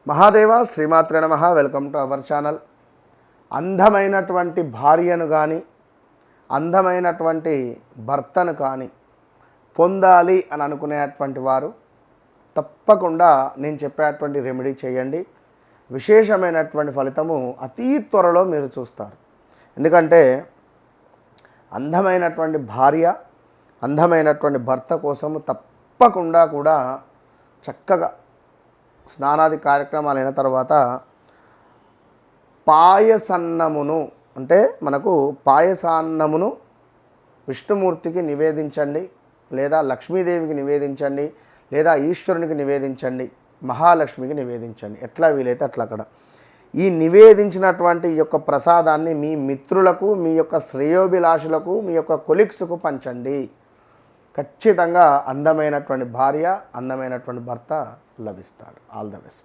మహాదేవ శ్రీమాత్రే నమః. Welcome to our channel. అందమైనటువంటి భార్యను కానీ అందమైనటువంటి భర్తను కానీ పొందాలి అని అనుకునేటువంటి వారు తప్పకుండా నేను చెప్పేటువంటి రెమెడీ చేయండి. విశేషమైనటువంటి ఫలితము అతి త్వరలో మీరు చూస్తారు. ఎందుకంటే అందమైనటువంటి భార్య అందమైనటువంటి భర్త కోసము తప్పకుండా కూడా చక్కగా స్నానాది కార్యక్రమాలు అయిన తర్వాత పాయసన్నమును అంటే మనకు పాయసాన్నమును విష్ణుమూర్తికి నివేదించండి, లేదా లక్ష్మీదేవికి నివేదించండి, లేదా ఈశ్వరునికి నివేదించండి, మహాలక్ష్మికి నివేదించండి. ఎట్లా వీలైతే అట్లా అక్కడ ఈ నివేదించినటువంటి ఈ యొక్క ప్రసాదాన్ని మీ మిత్రులకు, మీ యొక్క శ్రేయోభిలాషులకు, మీ యొక్క కొలీగ్స్కు పంచండి. ఖచ్చితంగా అందమైనటువంటి భార్య అందమైనటువంటి భర్త లభిస్తాడు. All the best.